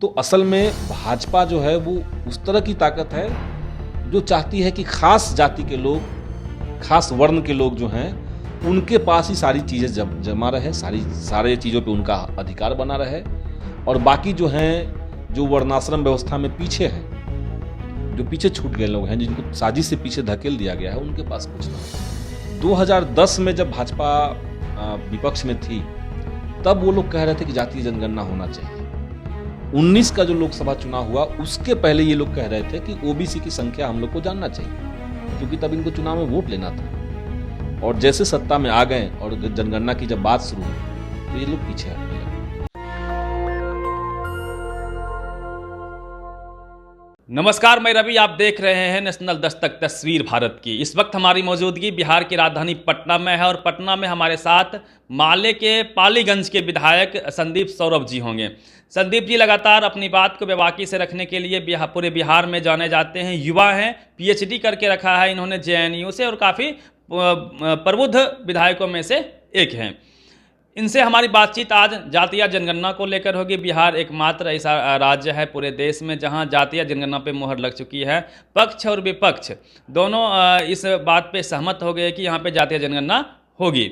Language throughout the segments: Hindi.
तो असल में भाजपा जो है वो उस तरह की ताकत है जो चाहती है कि खास जाति के लोग, खास वर्ण के लोग जो हैं उनके पास ही सारी चीज़ें जमा रहे, सारे चीज़ों पे उनका अधिकार बना रहे, और बाकी जो हैं जो वर्णाश्रम व्यवस्था में पीछे हैं, जो पीछे छूट गए लोग हैं, जिनको साजिश से पीछे धकेल दिया गया है, उनके पास कुछ नहीं। 2010 में जब भाजपा विपक्ष में थी तब वो लोग कह रहे थे कि जातीय जनगणना होना चाहिए। 19 का जो लोकसभा चुनाव हुआ उसके पहले ये लोग कह रहे थे कि ओबीसी की संख्या हम लोग को जानना चाहिए, क्योंकि तब इनको चुनाव में वोट लेना था। और जैसे सत्ता में आ गए और जनगणना की जब बात शुरू हुई तो ये लोग पीछे हटने लगे। नमस्कार, मैं रवि, आप देख रहे हैं नेशनल दस्तक तस्वीर भारत की। इस वक्त हमारी मौजूदगी बिहार की राजधानी पटना में है और पटना में हमारे साथ माले के पालीगंज के विधायक संदीप सौरभ जी होंगे। संदीप जी लगातार अपनी बात को बेबाकी से रखने के लिए पूरे बिहार में जाने जाते हैं। युवा हैं, पीएचडी करके रखा है इन्होंने जेएनयू से और काफ़ी प्रबुद्ध विधायकों में से एक हैं। इनसे हमारी बातचीत आज जातीय जनगणना को लेकर होगी। बिहार एकमात्र ऐसा राज्य है पूरे देश में जहां जातीय जनगणना पे मुहर लग चुकी है। पक्ष और विपक्ष दोनों इस बात पे सहमत हो गए कि यहां पे जातीय जनगणना होगी।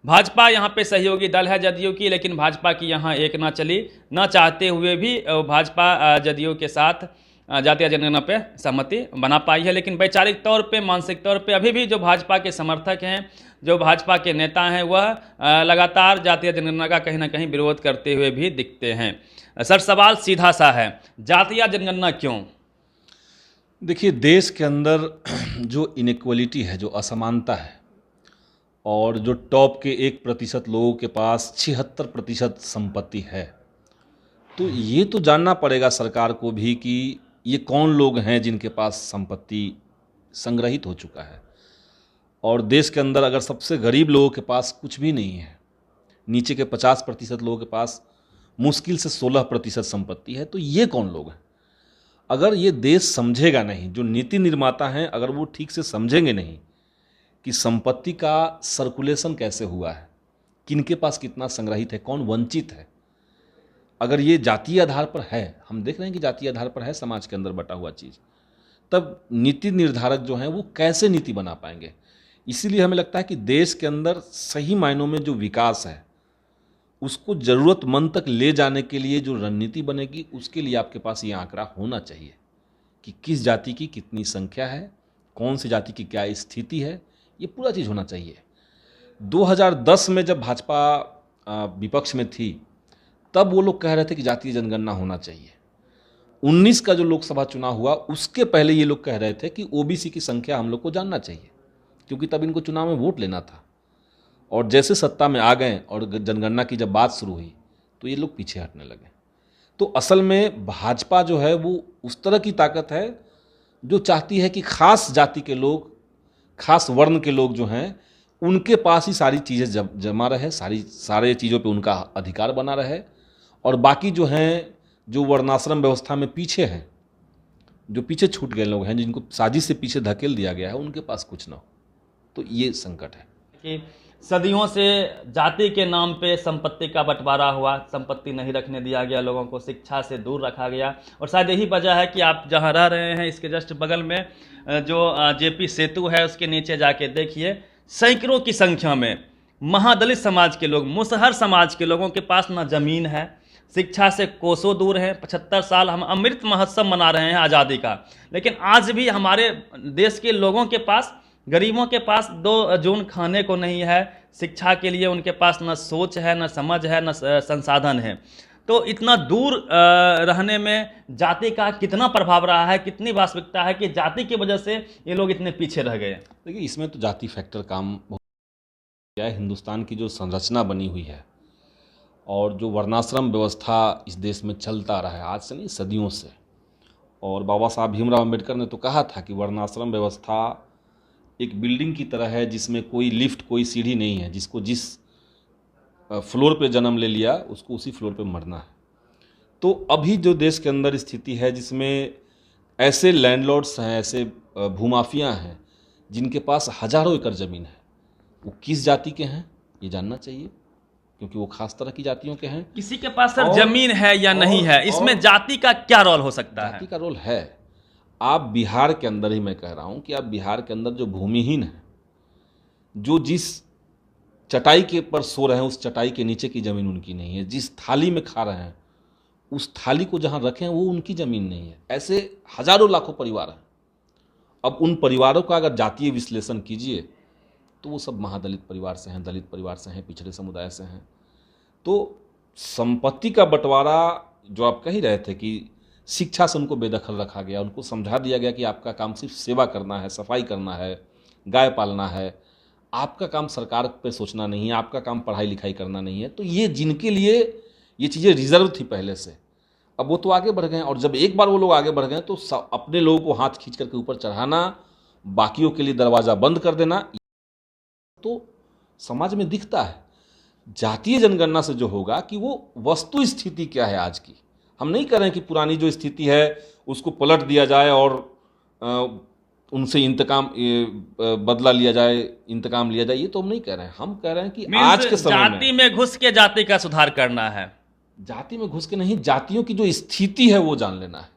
भाजपा यहां पे सहयोगी दल है जदयू की, लेकिन भाजपा की यहां एक ना चली, ना चाहते हुए भी भाजपा जदयू के साथ जातीय जनगणना पे सहमति बना पाई है। लेकिन वैचारिक तौर पे, मानसिक तौर पे अभी भी जो भाजपा के समर्थक हैं, जो भाजपा के नेता हैं, वह लगातार जातीय जनगणना का कहीं ना कहीं विरोध करते हुए भी दिखते हैं। सर, सवाल सीधा सा है, जातीय जनगणना क्यों? देखिए, देश के अंदर जो इनइक्वलिटी है, जो असमानता है, और जो टॉप के 1% लोगों के पास 76% संपत्ति है, तो ये तो जानना पड़ेगा सरकार को भी कि ये कौन लोग हैं जिनके पास संपत्ति संग्रहित हो चुका है। और देश के अंदर अगर सबसे गरीब लोगों के पास कुछ भी नहीं है, नीचे के 50% लोगों के पास मुश्किल से 16% संपत्ति है, तो ये कौन लोग हैं? अगर ये देश समझेगा नहीं, जो नीति निर्माता हैं अगर वो ठीक से समझेंगे नहीं कि संपत्ति का सर्कुलेशन कैसे हुआ है, किनके पास कितना संग्रहित है, कौन वंचित है, अगर ये जातीय आधार पर है, हम देख रहे हैं कि जातीय आधार पर है समाज के अंदर बटा हुआ चीज़, तब नीति निर्धारक जो हैं वो कैसे नीति बना पाएंगे। इसीलिए हमें लगता है कि देश के अंदर सही मायनों में जो विकास है उसको ज़रूरतमंद तक ले जाने के लिए जो रणनीति बनेगी, उसके लिए आपके पास ये आंकड़ा होना चाहिए कि किस जाति की कितनी संख्या है, कौन सी जाति की क्या स्थिति है, ये पूरा चीज़ होना चाहिए। 2010 में जब भाजपा विपक्ष में थी तब वो लोग कह रहे थे कि जातीय जनगणना होना चाहिए। 19 का जो लोकसभा चुनाव हुआ उसके पहले ये लोग कह रहे थे कि ओबीसी की संख्या हम लोग को जानना चाहिए, क्योंकि तब इनको चुनाव में वोट लेना था। और जैसे सत्ता में आ गए और जनगणना की जब बात शुरू हुई तो ये लोग पीछे हटने लगे। तो असल में भाजपा जो है वो उस तरह की ताकत है जो चाहती है कि खास जाति के लोग, खास वर्ण के लोग जो हैं उनके पास ही सारी चीज़ें जमा रहे, सारे चीज़ों पे उनका अधिकार बना रहे, और बाकी जो हैं जो वर्णाश्रम व्यवस्था में पीछे हैं, जो पीछे छूट गए लोग हैं, जिनको साजिश से पीछे धकेल दिया गया है, उनके पास कुछ ना हो। तो ये संकट है कि सदियों से जाति के नाम पे संपत्ति का बंटवारा हुआ, संपत्ति नहीं रखने दिया गया, लोगों को शिक्षा से दूर रखा गया। और शायद यही वजह है कि आप जहां रह रहे हैं इसके जस्ट बगल में जो जेपी सेतु है उसके नीचे जाके देखिए, सैकड़ों की संख्या में महादलित समाज के लोग, मुसहर समाज के लोगों के पास ना जमीन है, शिक्षा से कोसों दूर है। 75 साल हम अमृत महोत्सव मना रहे हैं आज़ादी का, लेकिन आज भी हमारे देश के लोगों के पास, गरीबों के पास 2 जून खाने को नहीं है, शिक्षा के लिए उनके पास न सोच है, न समझ है, न संसाधन है। तो इतना दूर रहने में जाति का कितना प्रभाव रहा है, कितनी वास्तविकता है कि जाति की वजह से ये लोग इतने पीछे रह गए? देखिए, इसमें तो जाति फैक्टर काम क्या है। हिंदुस्तान की जो संरचना बनी हुई है और जो वर्णाश्रम व्यवस्था इस देश में चलता रहा है आज से नहीं, सदियों से, और बाबा साहब भीमराव अम्बेडकर ने तो कहा था कि वर्णाश्रम व्यवस्था एक बिल्डिंग की तरह है जिसमें कोई लिफ्ट, कोई सीढ़ी नहीं है, जिसको जिस फ्लोर पे जन्म ले लिया उसको उसी फ्लोर पे मरना है। तो अभी जो देश के अंदर स्थिति है जिसमें ऐसे लैंडलॉर्ड्स हैं, ऐसे भूमाफिया हैं जिनके पास हजारों एकड़ ज़मीन है, वो किस जाति के हैं ये जानना चाहिए। क्योंकि वो खास तरह की जातियों के हैं। किसी के पास सर और- जमीन है या नहीं है, इसमें जाति का क्या रोल हो सकता है? जाति का रोल है। आप बिहार के अंदर ही मैं कह रहा हूं कि आप बिहार के अंदर जो भूमिहीन है, जो जिस चटाई के पर सो रहे हैं उस चटाई के नीचे की जमीन उनकी नहीं है, जिस थाली में खा रहे हैं उस थाली को जहां रखें वो उनकी जमीन नहीं है। ऐसे हजारों लाखों परिवार हैं। अब उन परिवारों का अगर जातीय विश्लेषण कीजिए तो वो सब महादलित परिवार से हैं, दलित परिवार से हैं, पिछड़े समुदाय से हैं। तो संपत्ति का बंटवारा जो आप कह ही रहे थे कि शिक्षा से उनको बेदखल रखा गया, उनको समझा दिया गया कि आपका काम सिर्फ सेवा करना है, सफाई करना है, गाय पालना है, आपका काम सरकार पे सोचना नहीं है, आपका काम पढ़ाई लिखाई करना नहीं है। तो ये जिनके लिए ये चीज़ें रिजर्व थी पहले से, अब वो तो आगे बढ़ गए। और जब एक बार वो लोग आगे बढ़ गए तो अपने लोगों को हाथ खींच करके ऊपर चढ़ाना, बाकियों के लिए दरवाज़ा बंद कर देना, तो समाज में दिखता है। जातीय जनगणना से जो होगा कि वो वस्तु स्थिति क्या है आज की। हम नहीं कह रहे हैं कि पुरानी जो स्थिति है उसको पलट दिया जाए और उनसे बदला लिया जाए, इंतकाम लिया जाए, ये तो हम नहीं कह रहे हैं। हम कह रहे हैं कि आज के समय में जाति में घुस के जाति का सुधार करना है। जाति में घुस के नहीं, जातियों की जो स्थिति है वो जान लेना है,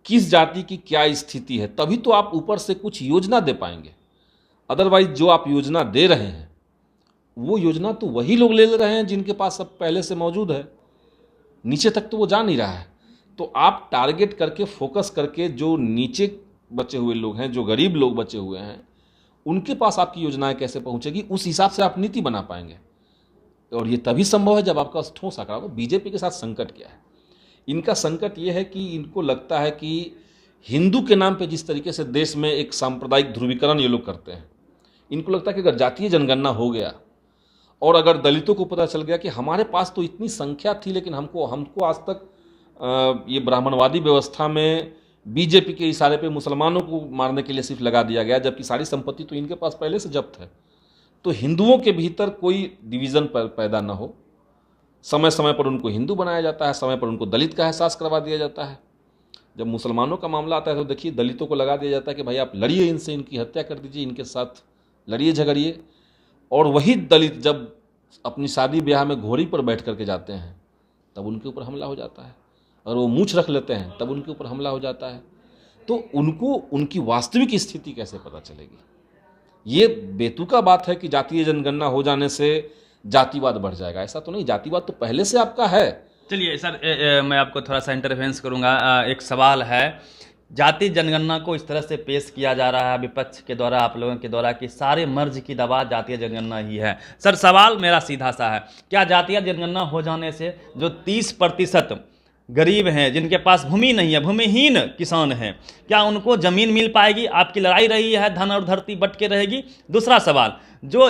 किस जाति की क्या स्थिति है, तभी तो आप ऊपर से कुछ योजना दे पाएंगे। अदरवाइज जो आप योजना दे रहे हैं वो योजना तो वही लोग ले रहे हैं जिनके पास सब पहले से मौजूद है, नीचे तक तो वो जा नहीं रहा है। तो आप टारगेट करके, फोकस करके जो नीचे बचे हुए लोग हैं, जो गरीब लोग बचे हुए हैं, उनके पास आपकी योजनाएं कैसे पहुंचेगी, उस हिसाब से आप नीति बना पाएंगे। और ये तभी संभव है जब आपका ठोस आंकड़ा हो। बीजेपी के साथ संकट क्या है? इनका संकट ये है कि इनको लगता है कि हिंदू के नाम पे जिस तरीके से देश में एक सांप्रदायिक ध्रुवीकरण ये लोग करते हैं, इनको लगता है कि अगर जातीय जनगणना हो गया और अगर दलितों को पता चल गया कि हमारे पास तो इतनी संख्या थी लेकिन हमको आज तक ये ब्राह्मणवादी व्यवस्था में बीजेपी के इशारे पे मुसलमानों को मारने के लिए सिर्फ लगा दिया गया, जबकि सारी संपत्ति तो इनके पास पहले से जब्त है। तो हिंदुओं के भीतर कोई डिवीज़न पैदा ना हो, समय समय पर उनको हिंदू बनाया जाता है, समय पर उनको दलित का एहसास करवा दिया जाता है। जब मुसलमानों का मामला आता है तो देखिए दलितों को लगा दिया जाता है कि भाई आप लड़िए इनसे, इनकी हत्या कर दीजिए, इनके साथ लड़िए झगड़िए। और वही दलित जब अपनी शादी ब्याह में घोड़ी पर बैठ करके जाते हैं तब उनके ऊपर हमला हो जाता है, और वो मूंछ रख लेते हैं तब उनके ऊपर हमला हो जाता है। तो उनको उनकी वास्तविक स्थिति कैसे पता चलेगी? ये बेतुका बात है कि जातीय जनगणना हो जाने से जातिवाद बढ़ जाएगा, ऐसा तो नहीं। जातिवाद तो पहले से आपका है। चलिए सर, मैं आपको थोड़ा सा इंटरफेरेंस करूंगा। एक सवाल है, जाति जनगणना को इस तरह से पेश किया जा रहा है विपक्ष के द्वारा, आप लोगों के द्वारा, कि सारे मर्ज की दवा जातीय जनगणना ही है। सर सवाल मेरा सीधा सा है, क्या जातीय जनगणना हो जाने से जो 30% गरीब हैं, जिनके पास भूमि नहीं है, भूमिहीन किसान हैं, क्या उनको ज़मीन मिल पाएगी? आपकी लड़ाई रही है, धन और धरती बट के रहेगी। दूसरा सवाल,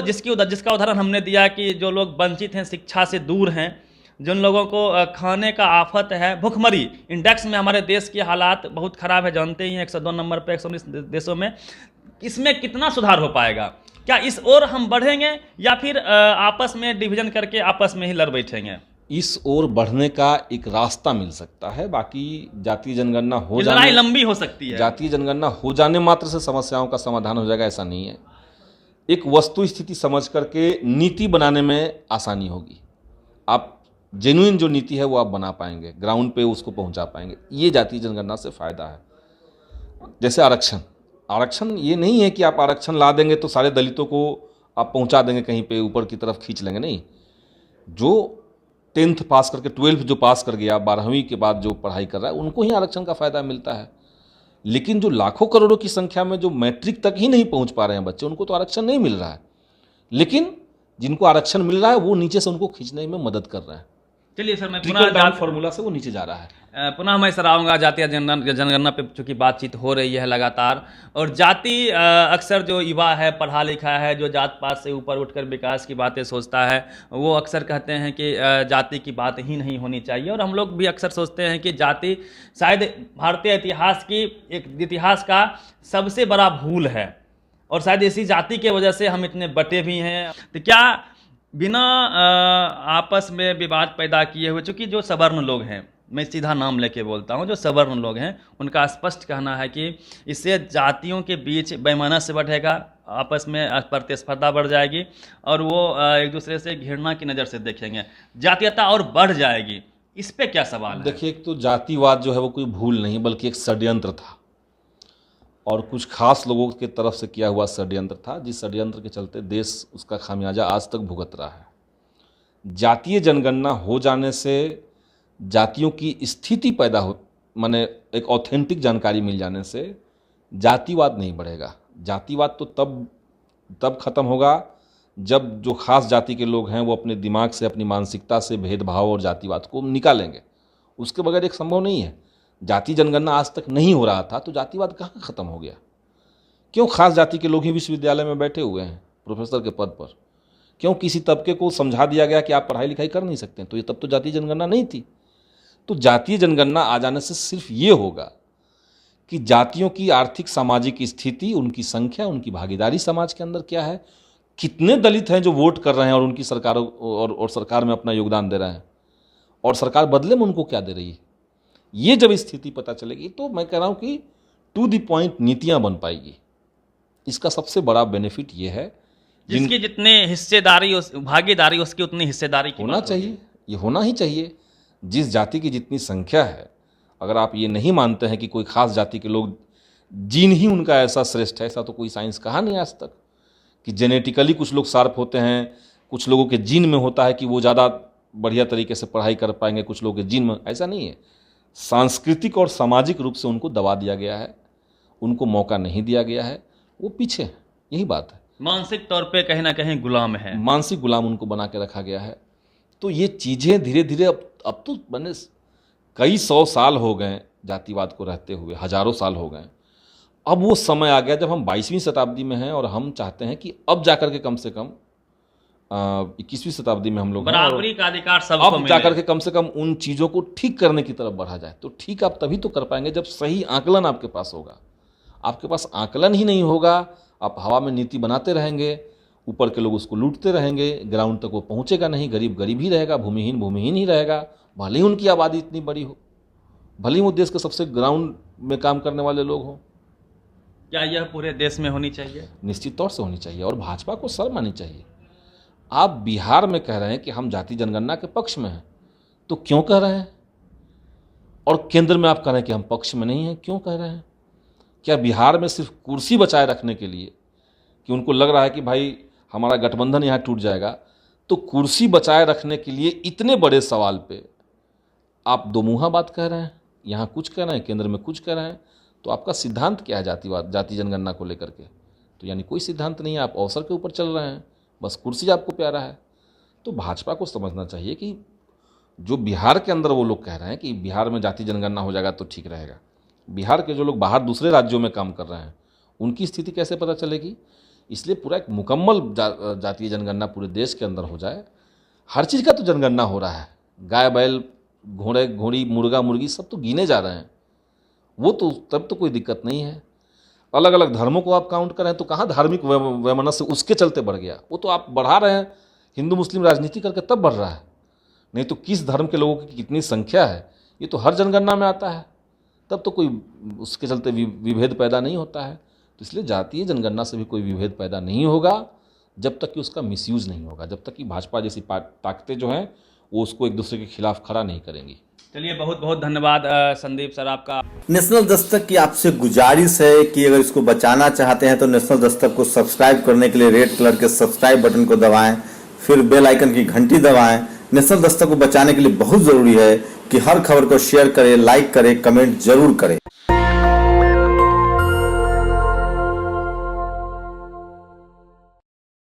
जिसका उदाहरण हमने दिया कि जो लोग वंचित हैं, शिक्षा से दूर हैं, जिन लोगों को खाने का आफत है, भुखमरी इंडेक्स में हमारे देश के हालात बहुत ख़राब है, जानते ही हैं, 102 नंबर पर 119 देशों में। इसमें कितना सुधार हो पाएगा? क्या इस ओर हम बढ़ेंगे या फिर आपस में डिवीजन करके आपस में ही लड़ बैठेंगे? इस ओर बढ़ने का एक रास्ता मिल सकता है। बाकी जातीय जनगणना हो जाने, लड़ाई लंबी हो सकती है। जातीय जनगणना हो जाने मात्र से समस्याओं का समाधान हो जाएगा, ऐसा नहीं है। एक वस्तु स्थिति समझ करके नीति बनाने में आसानी होगी। आप जेन्युइन जो नीति है वो आप बना पाएंगे, ग्राउंड पे उसको पहुंचा पाएंगे। ये जातीय जनगणना से फायदा है। जैसे आरक्षण ये नहीं है कि आप आरक्षण ला देंगे तो सारे दलितों को आप पहुंचा देंगे कहीं पे ऊपर की तरफ खींच लेंगे, नहीं। जो 10th पास करके 12th जो पास कर गया, 12वीं के बाद जो पढ़ाई कर रहा है, उनको ही आरक्षण का फायदा मिलता है। लेकिन जो लाखों करोड़ों की संख्या में जो मैट्रिक तक ही नहीं पहुंच पा रहे हैं बच्चे, उनको तो आरक्षण नहीं मिल रहा है। लेकिन जिनको आरक्षण मिल रहा है वो नीचे से उनको खींचने में मदद कर रहे हैं। चलिए सर, मैं ट्रिकल डाउन फॉर्मूला से वो नीचे जा रहा है। पुनः मैं सर आऊँगा जातीय जनगणना पे, चूँकि बातचीत हो रही है लगातार, और जाति अक्सर जो युवा है, पढ़ा लिखा है, जो जात पात से ऊपर उठकर विकास की बातें सोचता है, वो अक्सर कहते हैं कि जाति की बात ही नहीं होनी चाहिए। और हम लोग भी अक्सर सोचते हैं कि जाति शायद भारतीय इतिहास का सबसे बड़ा भूल है, और शायद इसी जाति के वजह से हम इतने बटे भी हैं। तो क्या बिना आपस में विवाद पैदा किए हुए, चूँकि जो सवर्ण लोग हैं, मैं सीधा नाम लेके बोलता हूँ, जो सवर्ण लोग हैं, उनका स्पष्ट कहना है कि इससे जातियों के बीच वैमनस्य बढ़ेगा, आपस में प्रतिस्पर्धा बढ़ जाएगी और वो एक दूसरे से घृणा की नज़र से देखेंगे, जातीयता और बढ़ जाएगी। इस पे क्या सवाल है? देखिए, एक तो जातिवाद जो है वो कोई भूल नहीं बल्कि एक षड्यंत्र था और कुछ खास लोगों के तरफ से किया हुआ षड्यंत्र था, जिस षड्यंत्र के चलते देश उसका खामियाजा आज तक भुगत रहा है। जातीय जनगणना हो जाने से जातियों की स्थिति पैदा हो, माने एक ऑथेंटिक जानकारी मिल जाने से जातिवाद नहीं बढ़ेगा। जातिवाद तो तब खत्म होगा जब जो खास जाति के लोग हैं वो अपने दिमाग से, अपनी मानसिकता से भेदभाव और जातिवाद को निकालेंगे। उसके बगैर एक संभव नहीं है। जाति जनगणना आज तक नहीं हो रहा था तो जातिवाद कहाँ खत्म हो गया? क्यों खास जाति के लोग ही विश्वविद्यालय में बैठे हुए हैं प्रोफेसर के पद पर? क्यों किसी तबके को समझा दिया गया कि आप पढ़ाई लिखाई कर नहीं सकते? तो ये तब तो जातीय जनगणना नहीं थी। तो जातीय जनगणना आ जाने से सिर्फ ये होगा कि जातियों की आर्थिक सामाजिक स्थिति, उनकी संख्या, उनकी भागीदारी समाज के अंदर क्या है, कितने दलित हैं जो वोट कर रहे हैं और उनकी सरकारों और सरकार में अपना योगदान दे रहे हैं, और सरकार बदले में उनको क्या दे रही है। ये जब स्थिति पता चलेगी तो मैं कह रहा हूँ कि टू द पॉइंट नीतियाँ बन पाएगी। इसका सबसे बड़ा बेनिफिट ये है, जिसकी जितनी हिस्सेदारी, भागीदारी, उसकी उतनी हिस्सेदारी की होना चाहिए। ये होना ही चाहिए। जिस जाति की जितनी संख्या है, अगर आप ये नहीं मानते हैं कि कोई खास जाति के लोग, जीन ही उनका ऐसा श्रेष्ठ है, ऐसा तो कोई साइंस कहा नहीं आज तक कि जेनेटिकली कुछ लोग शार्प होते हैं, कुछ लोगों के जीन में होता है कि वो ज़्यादा बढ़िया तरीके से पढ़ाई कर पाएंगे, कुछ लोगों के जीन में ऐसा नहीं है। सांस्कृतिक और सामाजिक रूप से उनको दबा दिया गया है, उनको मौका नहीं दिया गया है, वो पीछे है। यही बात है। मानसिक तौर पे कहीं ना कहीं गुलाम है, मानसिक गुलाम उनको बना के रखा गया है। तो ये चीज़ें धीरे धीरे अब तो मैंने कई 100 साल हो गए जातिवाद को रहते हुए, हजारों साल हो गए। अब वो समय आ गया जब हम 22वीं शताब्दी में हैं और हम चाहते हैं कि अब जाकर के कम से कम 21वीं शताब्दी में हम लोग बराबरी का अधिकार सबको अब मिले। जाकर के कम से कम उन चीज़ों को ठीक करने की तरफ बढ़ा जाए। तो ठीक आप तभी तो कर पाएंगे जब सही आकलन आपके पास होगा। आपके पास आकलन ही नहीं होगा, आप हवा में नीति बनाते रहेंगे, ऊपर के लोग उसको लूटते रहेंगे, ग्राउंड तक वो पहुंचेगा नहीं, गरीब गरीब ही रहेगा, भूमिहीन भूमिहीन ही रहेगा। भले ही उनकी आबादी इतनी बड़ी हो, भले ही वो देश के सबसे ग्राउंड में काम करने वाले लोग हों। क्या यह पूरे देश में होनी चाहिए? निश्चित तौर से होनी चाहिए और भाजपा को शर्म आनी चाहिए। आप बिहार में कह रहे हैं कि हम जाति जनगणना के पक्ष में हैं, तो क्यों कह रहे हैं? और केंद्र में आप कह रहे हैं कि हम पक्ष में नहीं हैं, क्यों कह रहे हैं? क्या बिहार में सिर्फ कुर्सी बचाए रखने के लिए, कि उनको लग रहा है कि भाई हमारा गठबंधन यहाँ टूट जाएगा, तो कुर्सी बचाए रखने के लिए इतने बड़े सवाल पे आप दो मुँहा बात कह रहे हैं, यहाँ कुछ कह रहे हैं, केंद्र में कुछ कह रहे हैं। तो आपका सिद्धांत क्या है जातिवाद, जाति जनगणना को लेकर के? तो यानी कोई सिद्धांत नहीं है, आप अवसर के ऊपर चल रहे हैं, बस कुर्सी आपको प्यारा है। तो भाजपा को समझना चाहिए कि जो बिहार के अंदर वो लोग कह रहे हैं कि बिहार में जाति जनगणना हो जाएगा तो ठीक रहेगा, बिहार के जो लोग बाहर दूसरे राज्यों में काम कर रहे हैं उनकी स्थिति कैसे पता चलेगी? इसलिए पूरा एक मुकम्मल जातीय जनगणना पूरे देश के अंदर हो जाए। हर चीज़ का तो जनगणना हो रहा है, गाय बैल घोड़े घोड़ी मुर्गा मुर्गी सब तो गिने जा रहे हैं, वो तो तब तो कोई दिक्कत नहीं है। अलग अलग धर्मों को आप काउंट करें तो कहाँ धार्मिक वैमनस्य उसके चलते बढ़ गया? वो तो आप बढ़ा रहे हैं, हिंदू मुस्लिम राजनीति करके तब बढ़ रहा है। नहीं तो किस धर्म के लोगों की कितनी संख्या है ये तो हर जनगणना में आता है, तब तो कोई उसके चलते विभेद पैदा नहीं होता है। तो इसलिए जातीय जनगणना से भी कोई विभेद पैदा नहीं होगा जब तक कि उसका मिसयूज़ नहीं होगा, जब तक कि भाजपा जैसी ताकतें जो हैं वो उसको एक दूसरे के खिलाफ खड़ा नहीं करेंगी। चलिए, बहुत बहुत धन्यवाद संदीप सर आपका। नेशनल दस्तक की आपसे गुजारिश है कि अगर इसको बचाना चाहते हैं तो नेशनल दस्तक को सब्सक्राइब करने के लिए रेड कलर के सब्सक्राइब बटन को दबाएं, फिर बेल आइकन की घंटी दबाएं। नेशनल दस्तक को बचाने के लिए बहुत ज़रूरी है कि हर खबर को शेयर करें, लाइक करें, कमेंट जरूर करें।